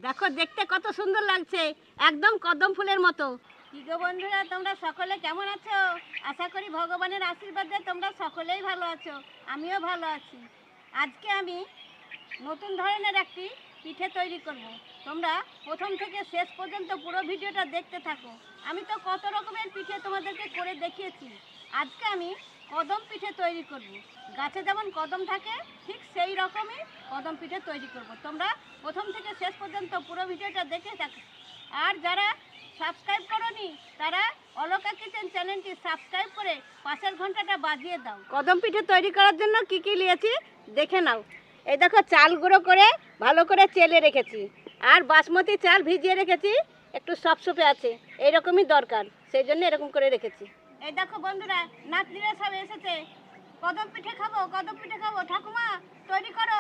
দেখো দেখতে কত সুন্দর লাগছে, একদম কদম ফুলের মতো। কি গো বন্ধুরা, তোমরা সকলে কেমন আছো? আশা করি ভগবানের আশীর্বাদে তোমরা সকলেই ভালো আছো, আমিও ভালো আছি। আজকে আমি নতুন ধরনের একটি পিঠে তৈরি করব। তোমরা প্রথম থেকে শেষ পর্যন্ত পুরো ভিডিওটা দেখতে থাকো। আমি তো কত রকমের পিঠে তোমাদেরকে করে দেখিয়েছি। আজকে আমি কদম পিঠে তৈরি করব। গাছে যেমন কদম থাকে ঠিক সেই রকমই কদম পিঠে তৈরি করব। তোমরা প্রথম থেকে শেষ পর্যন্ত পুরো ভিডিওটা দেখে থাকো। আর যারা সাবস্ক্রাইব করোনি তারা অলকা কিচেন চ্যানেলটি সাবস্ক্রাইব করে পাশের ঘন্টাটা বাজিয়ে দাও। কদম পিঠে তৈরি করার জন্য কি কি নিয়েছি দেখে নাও। এই দেখো, চাল গুঁড়ো করে ভালো করে চেলে রেখেছি, আর বাসমতি চাল ভিজিয়ে রেখেছি, একটু সপসপে আছে, এইরকমই দরকার, সেই জন্য এরকম করে রেখেছি। এই দেখো বন্ধুরা, নাতনিরা সব এসেছে, কদম পিঠে খাবো, কদম পিঠে খাবো। ঠাকুমা তৈরি করো,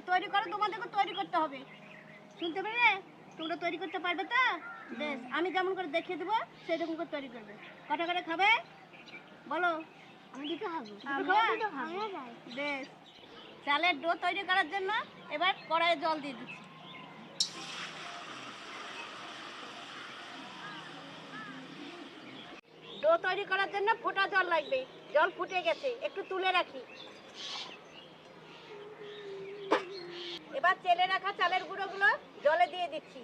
তৈরি করো, তোমাদেরকে তৈরি করতে হবে। শুনতে পেলে? তোমরা তৈরি করতে পারবে তো? বেশ, আমি যেমন করে দেখিয়ে দেবো সেরকম করে তৈরি করবে। কটা করে খাবে বলো? আমি দুটো খাবো। বেশ, চালের ডো তৈরি করার জন্য এবার কড়াইয়ে জল দিয়ে দিচ্ছি। ডো তৈরি করার জন্য ফোটা জল লাগবে। জল ফুটে গেছে, একটু তুলে রাখি। এবার চেলে রাখা চালের গুঁড়োগুলো জলে দিয়ে দিচ্ছি।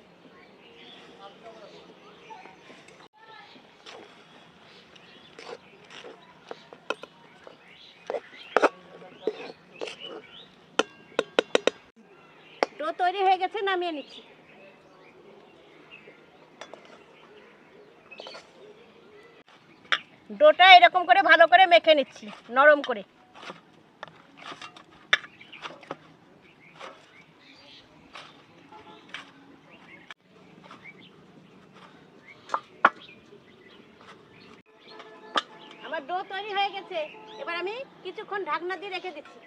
ডো তৈরি হয়ে গেছে, নামিয়ে নিচ্ছি। ডোটা এরকম করে ভালো করে মেখে নিচ্ছি, নরম করে। আমার ডো তৈরি হয়ে গেছে, এবার আমি কিছুক্ষণ ঢাকনা দিয়ে রেখে দিচ্ছি।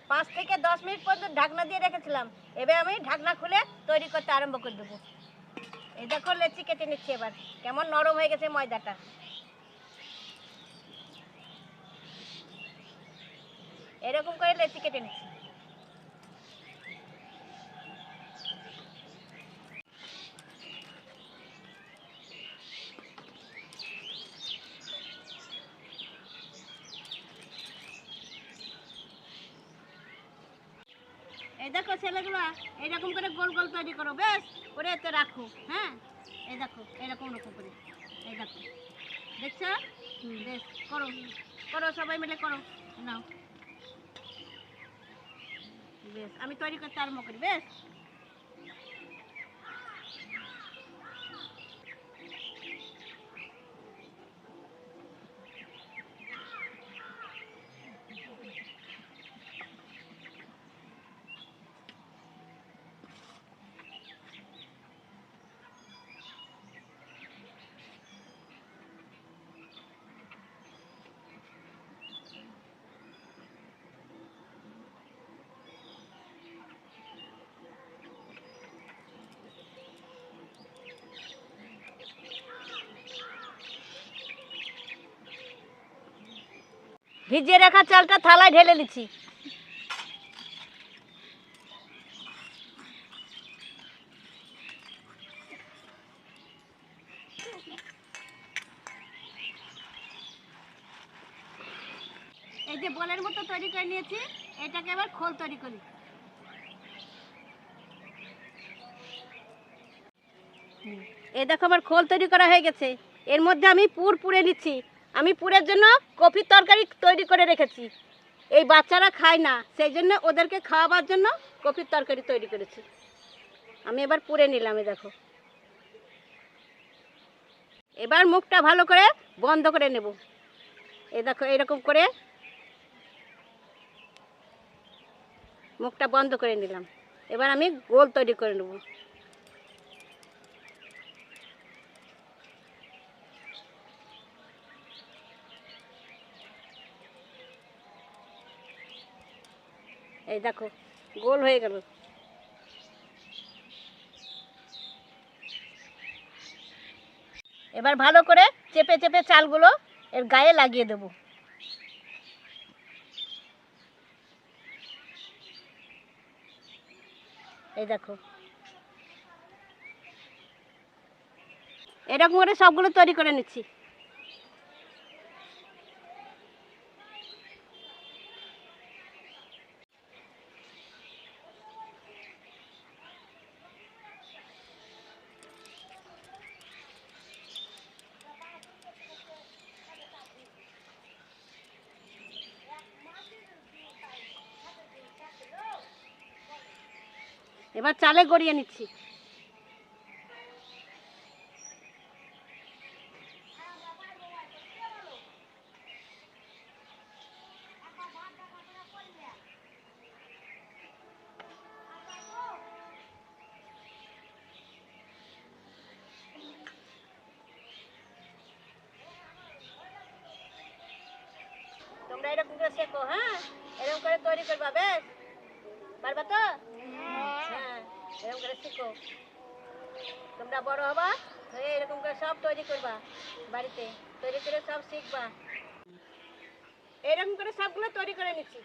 পাঁচ থেকে 10 মিনিট পর্যন্ত ঢাকনা দিয়ে রেখেছিলাম। এবার আমি ঢাকনা খুলে তৈরি করতে আরম্ভ করে দেবো। এই দেখো, লেচি কেটে নিচ্ছি। এবার কেমন নরম হয়ে গেছে ময়দাটা। এরকম করে লেচি কেটে নিচ্ছি। এই দেখো ছেলেগুলো, এইরকম করে গোল গোল তৈরি করো, বেশ করে এতে রাখো। হ্যাঁ, এই দেখো এরকম রকম করে। এই দেখো, দেখছো? বেশ, করো করো, সবাই মিলে করো। নাও, বেশ, আমি তৈরি করতে আরম্ভ করি। বেশ, ভিজিয়ে রাখা চালটা থালায় ঢেলে নিচ্ছি। এই যে বলের মতো তৈরি করে নিয়েছি, এটাকে এবার খোল তৈরি করি। এই দেখো, আমার খোল তৈরি করা হয়ে গেছে। এর মধ্যে আমি পুর পুড়ে নিচ্ছি। আমি পুরের জন্য কপির তরকারি তৈরি করে রেখেছি। এই বাচ্চারা খায় না, সেই জন্য ওদেরকে খাওয়াবার জন্য কপির তরকারি তৈরি করেছি। আমি এবার পুড়ে নিলাম। এই দেখো, এবার মুখটা ভালো করে বন্ধ করে নেব। এই দেখো, এরকম করে মুখটা বন্ধ করে নিলাম। এবার আমি গোল তৈরি করে নেব। এই দেখো, গোল হয়ে গেল। এবার ভালো করে চেপে চেপে চালগুলো এর গায়ে লাগিয়ে দেব। এই দেখো, এরকম করে সবগুলো তৈরি করে নিচ্ছি। এবার চালে গড়িয়ে নিচ্ছি। তোমরা এরকম করে শেখো, হ্যাঁ, এরকম করে তৈরি করবা, বেশ পারবা তো? হ্যাঁ, এরকম করে শিখো। তোমরা বড় হবা হয়ে এরকম করে সব তৈরি করবা, বাড়িতে তৈরি করে সব শিখবা। এরকম করে সবগুলো তৈরি করে নিচ্ছি।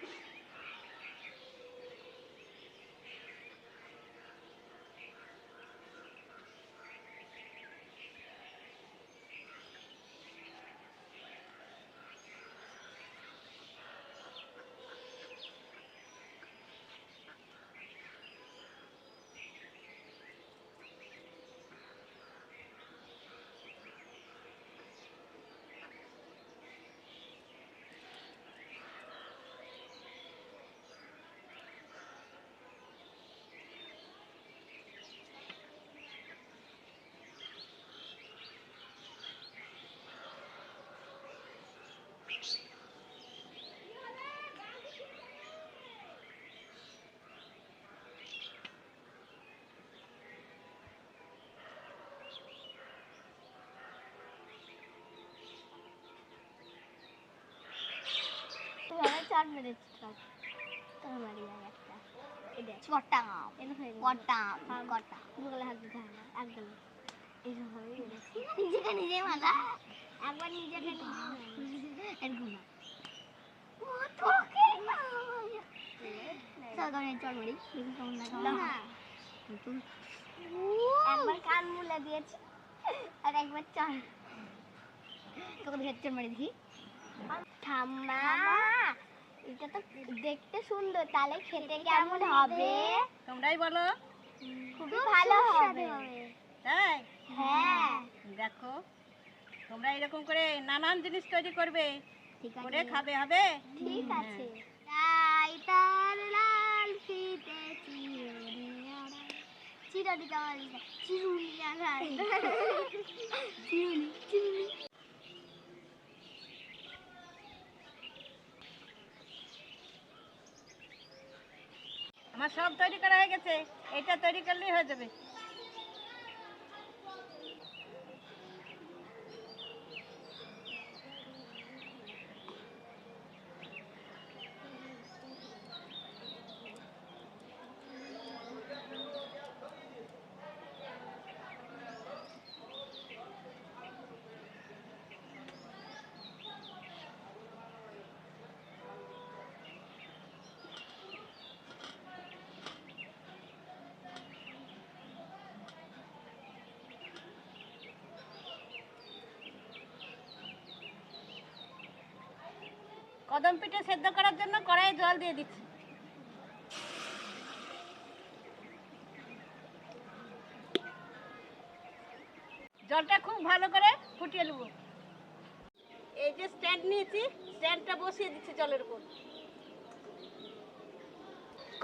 চার মিনিট একবার কান মুলে দিয়েছি আর একবার চার তোকে হেডচর মারি দেখি। ঠাম্মা, এটা তো দেখতে সুন্দর, তাহলে খেতে কেমন হবে? তোমরাই বলো। খুবই ভালো হবে। তাই? হ্যাঁ। দেখো, তোমরা এরকম করে নানান জিনিস তৈরি করবে, করে খাবে, হবে? ঠিক আছে। তাই তার লাল ফিতে চিরুনি গাড়ি, চিরুনি গাড়ি, চিরুনি চিরুনি। আমার সব তৈরি করা হয়ে গেছে, এটা তৈরি করলেই হয়ে যাবে। কদম পিঠে সেদ্ধ করার জন্য কড়াইয়ে জল দিয়ে দিচ্ছি। জলটা খুব ভালো করে ফুটিয়ে নেব। এই যে স্ট্যান্ড নিয়েছি, স্ট্যান্ডটা বসিয়ে দিচ্ছি জলের উপর।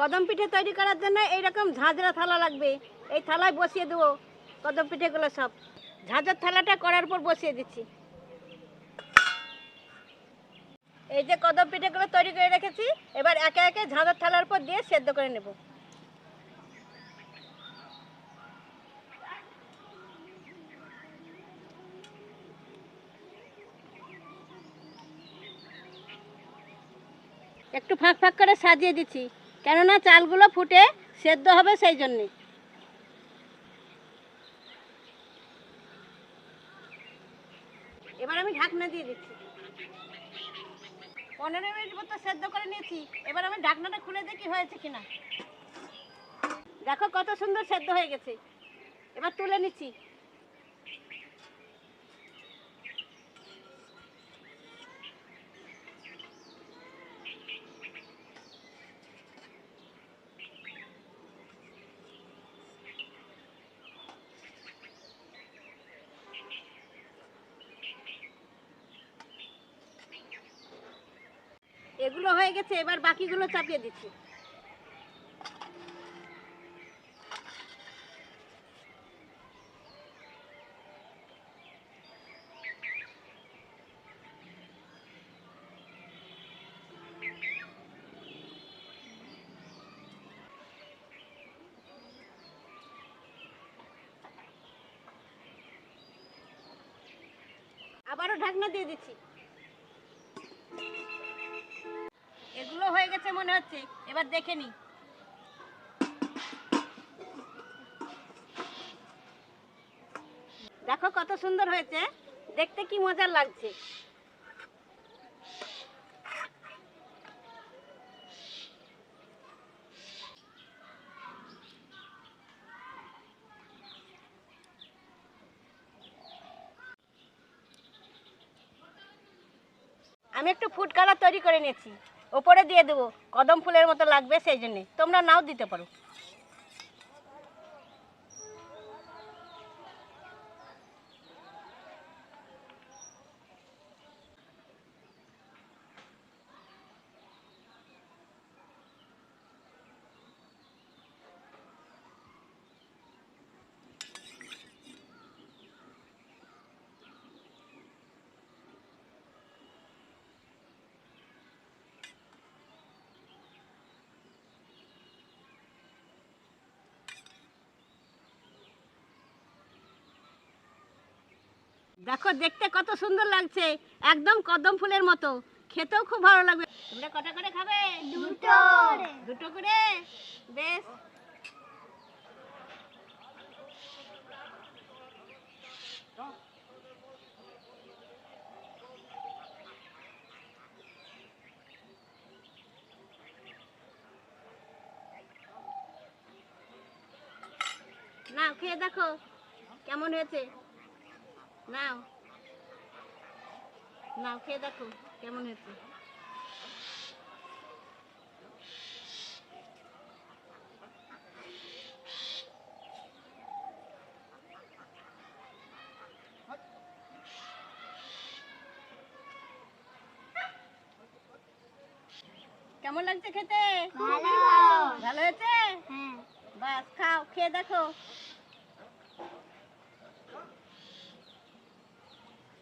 কদম পিঠে তৈরি করার জন্য এইরকম ঝাঁঝরা থালা লাগবে, এই থালায় বসিয়ে দেবো কদম পিঠেগুলো সব। ঝাঁঝর থালাটা কড়ার উপর বসিয়ে দিচ্ছি। এই যে কদম পিঠেগুলো তৈরি করে রেখেছি, এবার একে একে ঝাঁঝর থালার উপর দিয়ে সেদ্ধ করে নেব। একটু ফাঁক ফাঁক করে সাজিয়ে দিচ্ছি, কেননা চালগুলো ফুটে সেদ্ধ হবে সেই জন্যে। এবার আমি ঢাকনা দিয়ে দিচ্ছি। 15 মিনিট মতো সেদ্ধ করে নিয়েছি, এবার আমি ঢাকনাটা খুলে দেখি হয়েছে কিনা। দেখো কত সুন্দর সেদ্ধ হয়ে গেছে। এবার তুলে নিচ্ছি। এগুলো হয়ে গেছে, এবার বাকিগুলো চাপিয়ে দিচ্ছি। আবারও ঢাকনা দিয়ে দিচ্ছি। এগুলো হয়ে গেছে মনে হচ্ছে, এবার দেখে নি। দেখো কত সুন্দর হয়েছে, দেখতে কি মজার লাগছে। আমি একটু ফুড কালার তৈরি করে নিয়েছি, ওপরে দিয়ে দেবো, কদম ফুলের মতো লাগবে সেই জন্যে, তোমরা নাও দিতে পারো। দেখো দেখতে কত সুন্দর লাগছে, একদম কদম ফুলের মতো, খেতেও খুব ভালো লাগবে। তোমরা কটা করে খাবে? দুটো। দুটো করে? বেশ। নাও খেয়ে দেখো কেমন হয়েছে। নাও নাও খেয়ে দেখো কেমন হয়েছে। কেমন লাগছে খেতে? ভালো হয়েছে? বাস খাও, খেয়ে দেখো।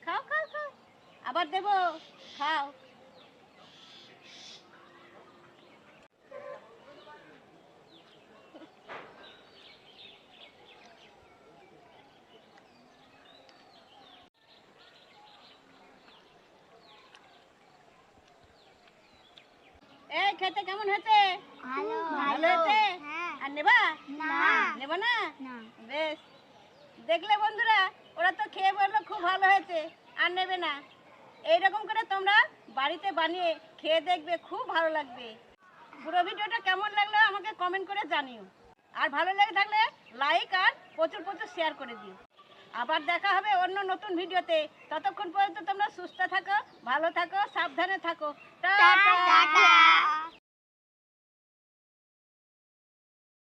খাও খাও খাও, আবার দেবো, খাও। এই খেতে কেমন হয়েছে? ভালো হয়েছে? আর নেবা? নেবা না? বেশ। দেখলে বন্ধুরা, ওরা তো খেয়ে বললো খুব ভালো হয়েছে, আর নেবে না। এইরকম করে তোমরা বাড়িতে বানিয়ে খেয়ে দেখবে, খুব ভালো লাগবে। পুরো ভিডিওটা কেমন লাগলো আমাকে কমেন্ট করে জানিও। আর ভালো লেগে থাকলে লাইক আর প্রচুর প্রচুর শেয়ার করে দিও। আবার দেখা হবে অন্য নতুন ভিডিওতে। ততক্ষণ পর্যন্ত তোমরা সুস্থ থাকো, ভালো থাকো, সাবধানে থাকো। টাটা।